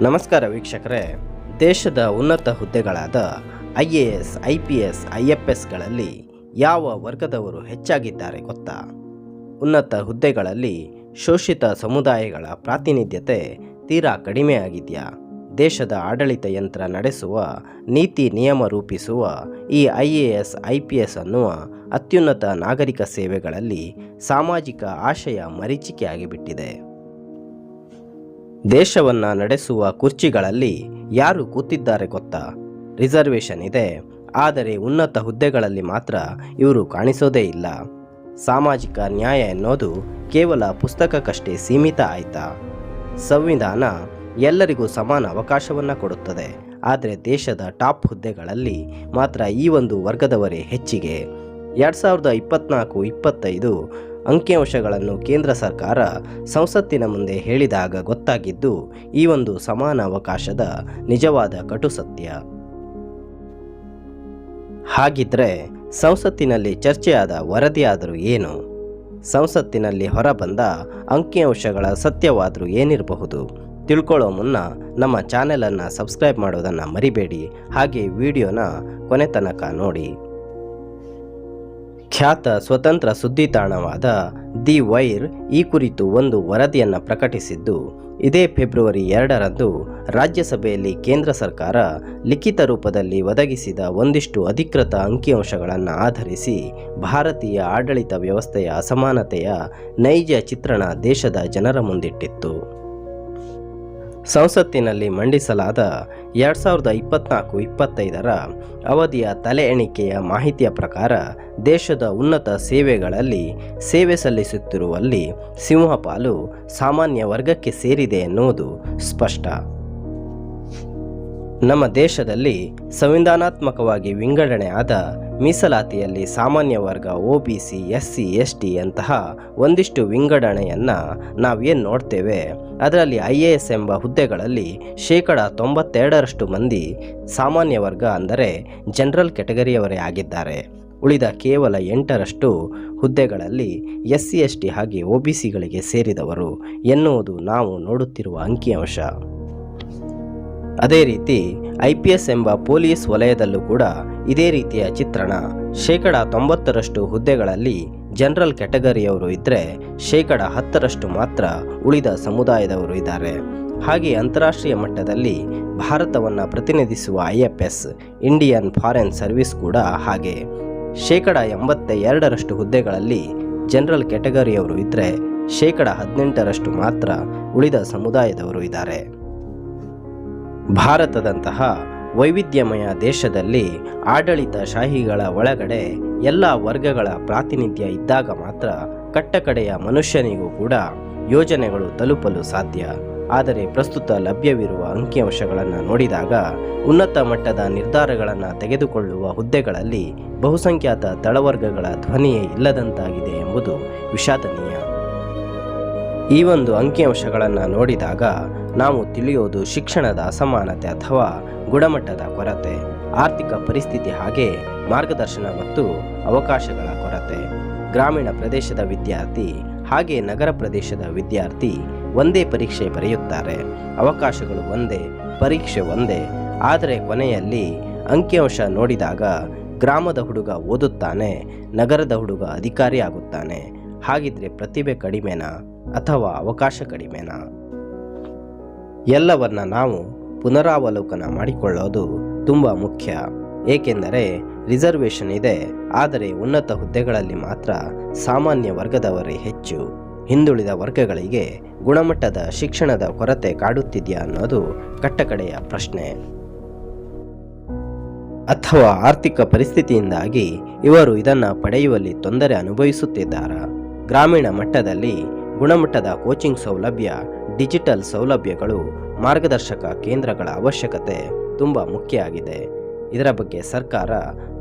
ನಮಸ್ಕಾರ ವೀಕ್ಷಕರೇ. ದೇಶದ ಉನ್ನತ ಹುದ್ದೆಗಳಾದ IAS, IPS, IFSಗಳಲ್ಲಿ ಯಾವ ವರ್ಗದವರು ಹೆಚ್ಚಾಗಿದ್ದಾರೆ ಗೊತ್ತಾ? ಉನ್ನತ ಹುದ್ದೆಗಳಲ್ಲಿ ಶೋಷಿತ ಸಮುದಾಯಗಳ ಪ್ರಾತಿನಿಧ್ಯತೆ ತೀರಾ ಕಡಿಮೆಯಾಗಿದೆಯಾ? ದೇಶದ ಆಡಳಿತ ಯಂತ್ರ ನಡೆಸುವ, ನೀತಿ ನಿಯಮ ರೂಪಿಸುವ ಈ IAS, IPS ಅನ್ನುವ ಅತ್ಯುನ್ನತ ನಾಗರಿಕ ಸೇವೆಗಳಲ್ಲಿ ಸಾಮಾಜಿಕ ಆಶಯ ಮರೀಚಿಕೆಯಾಗಿಬಿಟ್ಟಿದೆ. ದೇಶವನ್ನು ನಡೆಸುವ ಕುರ್ಚಿಗಳಲ್ಲಿ ಯಾರು ಕೂತಿದ್ದಾರೆ ಗೊತ್ತಾ? ರಿಸರ್ವೇಷನ್ ಇದೆ, ಆದರೆ ಉನ್ನತ ಹುದ್ದೆಗಳಲ್ಲಿ ಮಾತ್ರ ಇವರು ಕಾಣಿಸೋದೇ ಇಲ್ಲ. ಸಾಮಾಜಿಕ ನ್ಯಾಯ ಎನ್ನೋದು ಕೇವಲ ಪುಸ್ತಕಕ್ಕಷ್ಟೇ ಸೀಮಿತ ಆಯ್ತಾ? ಸಂವಿಧಾನ ಎಲ್ಲರಿಗೂ ಸಮಾನ ಅವಕಾಶವನ್ನು ಕೊಡುತ್ತದೆ, ಆದರೆ ದೇಶದ ಟಾಪ್ ಹುದ್ದೆಗಳಲ್ಲಿ ಮಾತ್ರ ಈ ಒಂದು ವರ್ಗದವರೇ ಹೆಚ್ಚಿಗೆ. 2024-25 ಅಂಕಿಅಂಶಗಳನ್ನು ಕೇಂದ್ರ ಸರ್ಕಾರ ಸಂಸತ್ತಿನ ಮುಂದೆ ಹೇಳಿದಾಗ ಗೊತ್ತಾಗಿದ್ದು ಈ ಒಂದು ಸಮಾನ ಅವಕಾಶದ ನಿಜವಾದ ಕಟು ಸತ್ಯ. ಹಾಗಿದ್ರೆ ಸಂಸತ್ತಿನಲ್ಲಿ ಚರ್ಚೆಯಾದ ವರದಿಯಾದರೂ ಏನು? ಸಂಸತ್ತಿನಲ್ಲಿ ಹೊರಬಂದ ಅಂಕಿಅಂಶಗಳ ಸತ್ಯವಾದರೂ ಏನಿರಬಹುದು? ತಿಳ್ಕೊಳ್ಳೋ ಮುನ್ನ ನಮ್ಮ ಚಾನೆಲನ್ನು ಸಬ್ಸ್ಕ್ರೈಬ್ ಮಾಡೋದನ್ನು ಮರಿಬೇಡಿ. ಹಾಗೆ ವಿಡಿಯೋನ ಕೊನೆ ತನಕ ನೋಡಿ. ಖ್ಯಾತ ಸ್ವತಂತ್ರ ಸುದ್ದಿ ತಾಣವಾದ ದಿ ವೈರ್ ಈ ಕುರಿತು ಒಂದು ವರದಿಯನ್ನು ಪ್ರಕಟಿಸಿದ್ದು, ಇದೇ ಫೆಬ್ರವರಿ 2ರಂದು ರಾಜ್ಯಸಭೆಯಲ್ಲಿ ಕೇಂದ್ರ ಸರ್ಕಾರ ಲಿಖಿತ ರೂಪದಲ್ಲಿ ಒದಗಿಸಿದ ಒಂದಿಷ್ಟು ಅಧಿಕೃತ ಅಂಕಿಅಂಶಗಳನ್ನು ಆಧರಿಸಿ ಭಾರತೀಯ ಆಡಳಿತ ವ್ಯವಸ್ಥೆಯ ಅಸಮಾನತೆಯ ನೈಜ ಚಿತ್ರಣ ದೇಶದ ಜನರ ಮುಂದಿಟ್ಟಿತ್ತು. ಸಂಸತ್ತಿನಲ್ಲಿ ಮಂಡಿಸಲಾದ 2024-25 ಅವಧಿಯ ತಲೆ ಎಣಿಕೆಯ ಮಾಹಿತಿಯ ಪ್ರಕಾರ ದೇಶದ ಉನ್ನತ ಸೇವೆಗಳಲ್ಲಿ ಸೇವೆ ಸಲ್ಲಿಸುತ್ತಿರುವಲ್ಲಿ ಸಿಂಹಪಾಲು ಸಾಮಾನ್ಯ ವರ್ಗಕ್ಕೆ ಸೇರಿದೆ ಎನ್ನುವುದು ಸ್ಪಷ್ಟ. ನಮ್ಮ ದೇಶದಲ್ಲಿ ಸಂವಿಧಾನಾತ್ಮಕವಾಗಿ ವಿಂಗಡಣೆ ಆದ ಮೀಸಲಾತಿಯಲ್ಲಿ ಸಾಮಾನ್ಯ ವರ್ಗ, OBC, SC, ST ಅಂತಹ ಒಂದಿಷ್ಟು ವಿಂಗಡಣೆಯನ್ನು ನಾವೇನು ನೋಡ್ತೇವೆ, ಅದರಲ್ಲಿ IAS ಎಂಬ ಹುದ್ದೆಗಳಲ್ಲಿ 92% ಮಂದಿ ಸಾಮಾನ್ಯ ವರ್ಗ ಅಂದರೆ ಜನರಲ್ ಕ್ಯಾಟಗರಿಯವರೇ ಆಗಿದ್ದಾರೆ. ಉಳಿದ ಕೇವಲ 8% ಹುದ್ದೆಗಳಲ್ಲಿ SC, ST ಹಾಗೆ OBCಗಳಿಗೆ ಸೇರಿದವರು ಎನ್ನುವುದು ನಾವು ನೋಡುತ್ತಿರುವ ಅಂಕಿಅಂಶ. ಅದೇ ರೀತಿ IPS ಎಂಬ ಪೊಲೀಸ್ ವಲಯದಲ್ಲೂ ಕೂಡ ಇದೇ ರೀತಿಯ ಚಿತ್ರಣ. 90% ಹುದ್ದೆಗಳಲ್ಲಿ ಜನರಲ್ ಕ್ಯಾಟಗರಿಯವರು ಇದ್ದರೆ 10% ಮಾತ್ರ ಉಳಿದ ಸಮುದಾಯದವರು ಇದ್ದಾರೆ. ಹಾಗೆ ಅಂತಾರಾಷ್ಟ್ರೀಯ ಮಟ್ಟದಲ್ಲಿ ಭಾರತವನ್ನು ಪ್ರತಿನಿಧಿಸುವ IFS, ಇಂಡಿಯನ್ ಫಾರೆನ್ ಸರ್ವಿಸ್ ಕೂಡ ಹಾಗೆ 82% ಹುದ್ದೆಗಳಲ್ಲಿ ಜನರಲ್ ಕ್ಯಾಟಗರಿಯವರು ಇದ್ದರೆ 18% ಮಾತ್ರ ಉಳಿದ ಸಮುದಾಯದವರು ಇದ್ದಾರೆ. ಭಾರತದಂತಹ ವೈವಿಧ್ಯಮಯ ದೇಶದಲ್ಲಿ ಆಡಳಿತಶಾಹಿಗಳ ಒಳಗಡೆ ಎಲ್ಲ ವರ್ಗಗಳ ಪ್ರಾತಿನಿಧ್ಯ ಇದ್ದಾಗ ಮಾತ್ರ ಕಟ್ಟಕಡೆಯ ಮನುಷ್ಯನಿಗೂ ಕೂಡ ಯೋಜನೆಗಳು ತಲುಪಲು ಸಾಧ್ಯ. ಆದರೆ ಪ್ರಸ್ತುತ ಲಭ್ಯವಿರುವ ಅಂಕಿಅಂಶಗಳನ್ನು ನೋಡಿದಾಗ ಉನ್ನತ ಮಟ್ಟದ ನಿರ್ಧಾರಗಳನ್ನು ತೆಗೆದುಕೊಳ್ಳುವ ಹುದ್ದೆಗಳಲ್ಲಿ ಬಹುಸಂಖ್ಯಾತ ತಳವರ್ಗಗಳ ಧ್ವನಿಯೇ ಇಲ್ಲದಂತಾಗಿದೆ ಎಂಬುದು ವಿಷಾದನೀಯ. ಈ ಒಂದು ಅಂಕಿಅಂಶಗಳನ್ನು ನೋಡಿದಾಗ ನಾವು ತಿಳಿಯೋದು ಶಿಕ್ಷಣದ ಅಸಮಾನತೆ ಅಥವಾ ಗುಣಮಟ್ಟದ ಕೊರತೆ, ಆರ್ಥಿಕ ಪರಿಸ್ಥಿತಿ ಹಾಗೆ ಮಾರ್ಗದರ್ಶನ ಮತ್ತು ಅವಕಾಶಗಳ ಕೊರತೆ. ಗ್ರಾಮೀಣ ಪ್ರದೇಶದ ವಿದ್ಯಾರ್ಥಿ ಹಾಗೆ ನಗರ ಪ್ರದೇಶದ ವಿದ್ಯಾರ್ಥಿ ಒಂದೇ ಪರೀಕ್ಷೆ ಬರೆಯುತ್ತಾರೆ, ಅವಕಾಶಗಳು ಒಂದೇ, ಪರೀಕ್ಷೆ ಒಂದೇ. ಆದರೆ ಕೊನೆಯಲ್ಲಿ ಅಂಕಿಅಂಶ ನೋಡಿದಾಗ ಗ್ರಾಮದ ಹುಡುಗ ಓದುತ್ತಾನೆ, ನಗರದ ಹುಡುಗ ಅಧಿಕಾರಿ ಆಗುತ್ತಾನೆ. ಹಾಗಿದ್ರೆ ಪ್ರತಿಭೆ ಕಡಿಮೆನಾ ಅಥವಾ ಅವಕಾಶ ಕಡಿಮೆನಾ? ಎಲ್ಲವನ್ನ ನಾವು ಪುನರಾವಲೋಕನ ಮಾಡಿಕೊಳ್ಳೋದು ತುಂಬ ಮುಖ್ಯ. ಏಕೆಂದರೆ ರಿಸರ್ವೇಷನ್ ಇದೆ, ಆದರೆ ಉನ್ನತ ಹುದ್ದೆಗಳಲ್ಲಿ ಮಾತ್ರ ಸಾಮಾನ್ಯ ವರ್ಗದವರೇ ಹೆಚ್ಚು. ಹಿಂದುಳಿದ ವರ್ಗಗಳಿಗೆ ಗುಣಮಟ್ಟದ ಶಿಕ್ಷಣದ ಕೊರತೆ ಕಾಡುತ್ತಿದೆಯಾ ಅನ್ನೋದು ಕಟ್ಟಕಡೆಯ ಪ್ರಶ್ನೆ. ಅಥವಾ ಆರ್ಥಿಕ ಪರಿಸ್ಥಿತಿಯಿಂದಾಗಿ ಇವರು ಇದನ್ನು ಪಡೆಯುವಲ್ಲಿ ತೊಂದರೆ ಅನುಭವಿಸುತ್ತಿದ್ದಾರಾ? ಗ್ರಾಮೀಣ ಮಟ್ಟದಲ್ಲಿ ಗುಣಮಟ್ಟದ ಕೋಚಿಂಗ್ ಸೌಲಭ್ಯ, ಡಿಜಿಟಲ್ ಸೌಲಭ್ಯಗಳು, ಮಾರ್ಗದರ್ಶಕ ಕೇಂದ್ರಗಳ ಅವಶ್ಯಕತೆ ತುಂಬ ಮುಖ್ಯ ಆಗಿದೆ. ಇದರ ಬಗ್ಗೆ ಸರ್ಕಾರ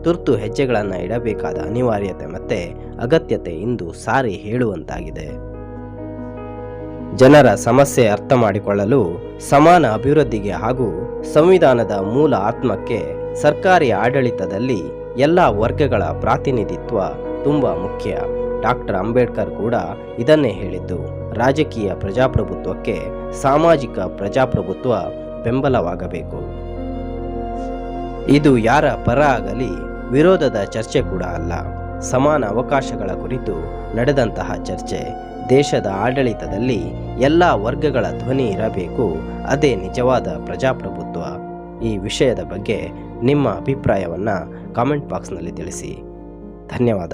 ತುರ್ತು ಹೆಜ್ಜೆಗಳನ್ನು ಇಡಬೇಕಾದ ಅನಿವಾರ್ಯತೆ ಮತ್ತು ಅಗತ್ಯತೆ ಇಂದು ಸಾರಿ ಹೇಳುವಂತಾಗಿದೆ. ಜನರ ಸಮಸ್ಯೆ ಅರ್ಥ ಮಾಡಿಕೊಳ್ಳಲು, ಸಮಾನ ಅಭಿವೃದ್ಧಿಗೆ ಹಾಗೂ ಸಂವಿಧಾನದ ಮೂಲ ಆತ್ಮಕ್ಕೆ ಸರ್ಕಾರಿ ಆಡಳಿತದಲ್ಲಿ ಎಲ್ಲ ವರ್ಗಗಳ ಪ್ರಾತಿನಿಧಿತ್ವ ತುಂಬ ಮುಖ್ಯ. ಡಾಕ್ಟರ್ ಅಂಬೇಡ್ಕರ್ ಕೂಡ ಇದನ್ನೇ ಹೇಳಿದ್ದು. ರಾಜಕೀಯ ಪ್ರಜಾಪ್ರಭುತ್ವಕ್ಕೆ ಸಾಮಾಜಿಕ ಪ್ರಜಾಪ್ರಭುತ್ವ ಬೆಂಬಲವಾಗಬೇಕು. ಇದು ಯಾರ ಪರ ಆಗಲಿ ವಿರೋಧದ ಚರ್ಚೆ ಕೂಡ ಅಲ್ಲ. ಸಮಾನ ಅವಕಾಶಗಳ ಕುರಿತು ನಡೆದಂತಹ ಚರ್ಚೆ, ದೇಶದ ಆಡಳಿತದಲ್ಲಿ ಎಲ್ಲ ವರ್ಗಗಳ ಧ್ವನಿ ಇರಬೇಕು, ಅದೇ ನಿಜವಾದ ಪ್ರಜಾಪ್ರಭುತ್ವ. ಈ ವಿಷಯದ ಬಗ್ಗೆ ನಿಮ್ಮ ಅಭಿಪ್ರಾಯವನ್ನು ಕಾಮೆಂಟ್ ಬಾಕ್ಸ್ನಲ್ಲಿ ತಿಳಿಸಿ. ಧನ್ಯವಾದ.